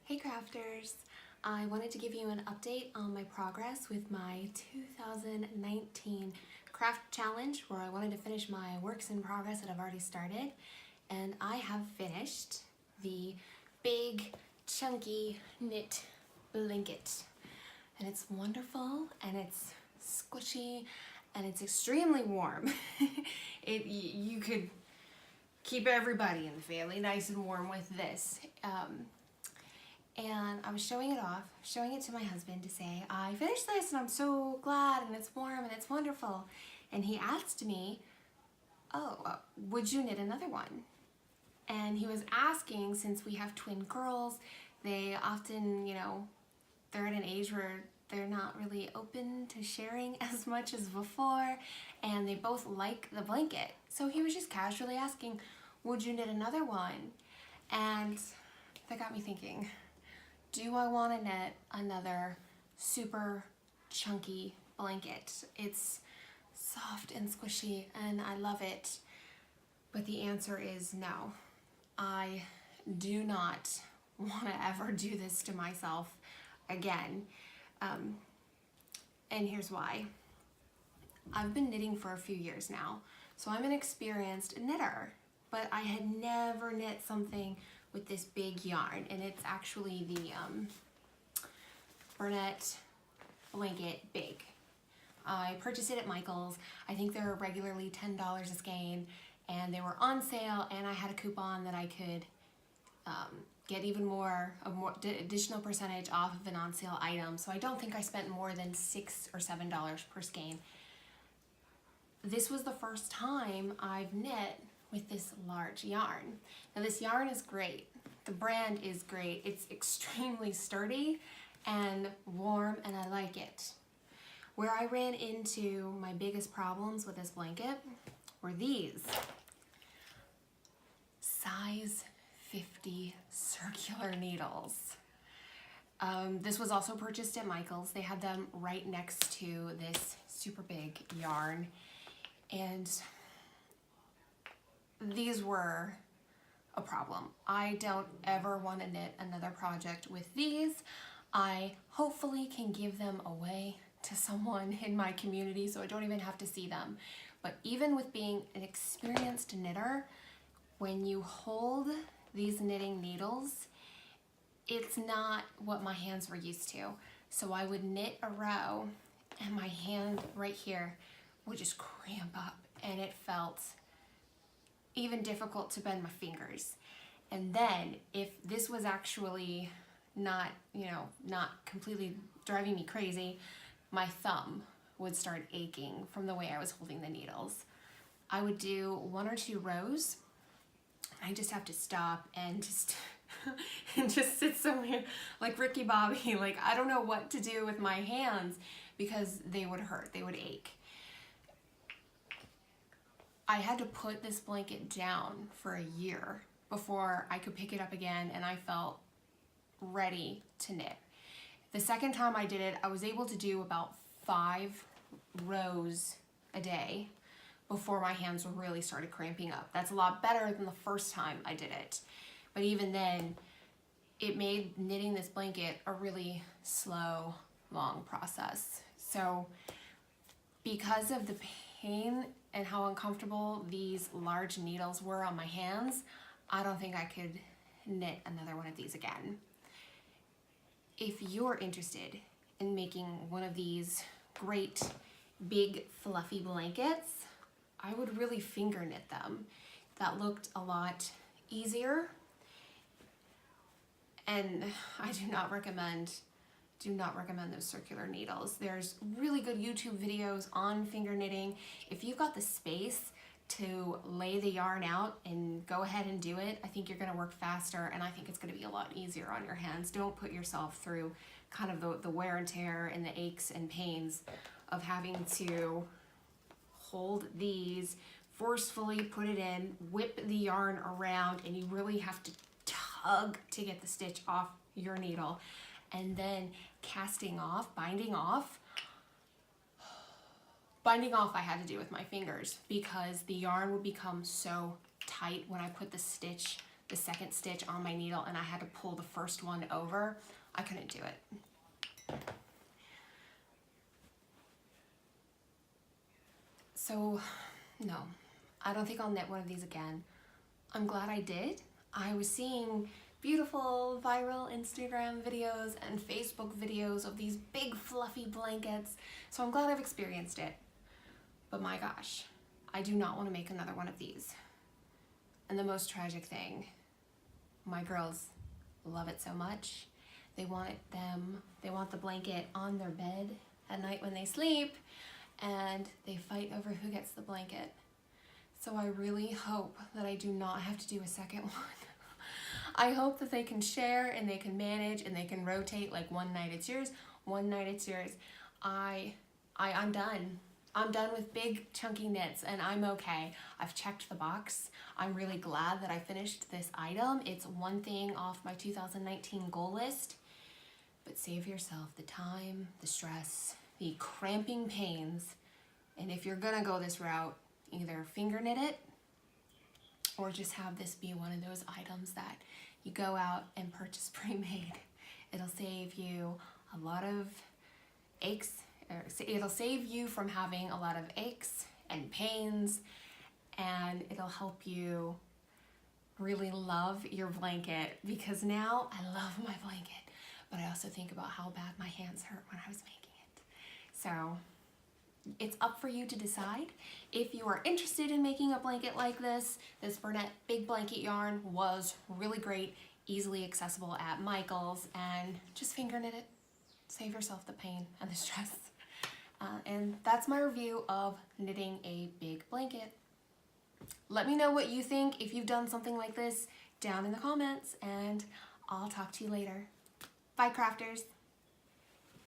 Hey crafters! I wanted to give you an update on my progress with my 2019 craft challenge where I wanted to finish my works in progress that I've already started, and I have finished the big chunky knit blanket, and it's wonderful and it's squishy and it's extremely warm. You could keep everybody in the family nice and warm with this. And I was showing it to my husband to say, I finished this and I'm so glad and it's warm and it's wonderful. And he asked me, would you knit another one? And he was asking, since we have twin girls, they often, they're at an age where they're not really open to sharing as much as before, and they both like the blanket. So he was just casually asking, would you knit another one? And that got me thinking, do I want to knit another super chunky blanket? It's soft and squishy and I love it. But the answer is no. I do not want to ever do this to myself again. And here's why. I've been knitting for a few years now, so I'm an experienced knitter, but I had never knit something with this big yarn, and it's actually the Burnett blanket big. I purchased it at Michael's. I think they're regularly $10 a skein, and they were on sale, and I had a coupon that I could get even more additional percentage off of an on sale item. So I don't think I spent more than $6 or $7 per skein. This was the first time I've knit with this large yarn. Now this yarn is great. The brand is great. It's extremely sturdy and warm, and I like it. Where I ran into my biggest problems with this blanket were these size 50 circular needles. This was also purchased at Michael's. They had them right next to this super big yarn, and these were a problem. I don't ever want to knit another project with these. I hopefully can give them away to someone in my community so I don't even have to see them. But even with being an experienced knitter, when you hold these knitting needles, it's not what my hands were used to. So I would knit a row and my hand right here would just cramp up, and it felt even difficult to bend my fingers. And then if this was actually not completely driving me crazy, my thumb would start aching from the way I was holding the needles. I would do 1 or 2 rows. I just have to stop and just sit somewhere like Ricky Bobby. Like, I don't know what to do with my hands because they would hurt, they would ache. I had to put this blanket down for a year before I could pick it up again, and I felt ready to knit. The second time I did it, I was able to do about 5 rows a day before my hands really started cramping up. That's a lot better than the first time I did it. But even then, it made knitting this blanket a really slow, long process. So because of the pain and how uncomfortable these large needles were on my hands, I don't think I could knit another one of these again. If you're interested in making one of these great big fluffy blankets, I would really finger knit them. That looked a lot easier, and I do not recommend those circular needles. There's really good YouTube videos on finger knitting. If you've got the space to lay the yarn out and go ahead and do it, I think you're gonna work faster, and I think it's gonna be a lot easier on your hands. Don't put yourself through kind of the wear and tear and the aches and pains of having to hold these, forcefully put it in, whip the yarn around, and you really have to tug to get the stitch off your needle, and then casting off, binding off. Binding off I had to do with my fingers because the yarn would become so tight when I put the stitch the second stitch on my needle and I had to pull the first one over. I couldn't do it. So no, I don't think I'll knit one of these again. I'm glad I did. I was seeing beautiful viral Instagram videos and Facebook videos of these big fluffy blankets, so I'm glad I've experienced it. But my gosh, I do not want to make another one of these. And the most tragic thing, my girls love it so much. They want the blanket on their bed at night when they sleep, and they fight over who gets the blanket. So I really hope that I do not have to do a second one. I hope that they can share and they can manage and they can rotate, like one night it's yours, one night it's yours. I'm done. I'm done with big chunky knits and I'm okay. I've checked the box. I'm really glad that I finished this item. It's one thing off my 2019 goal list, but save yourself the time, the stress, the cramping pains. And if you're gonna go this route, either finger knit it or just have this be one of those items that you go out and purchase pre-made. It'll save you a lot of aches. It'll save you from having a lot of aches and pains, and it'll help you really love your blanket, because now I love my blanket, but I also think about how bad my hands hurt when I was making it. So it's up for you to decide. If you are interested in making a blanket like this Bernette big blanket yarn was really great, easily accessible at Michael's, and just finger knit it. Save yourself the pain and the stress. And that's my review of knitting a big blanket. Let me know what you think if you've done something like this down in the comments, and I'll talk to you later. Bye, crafters.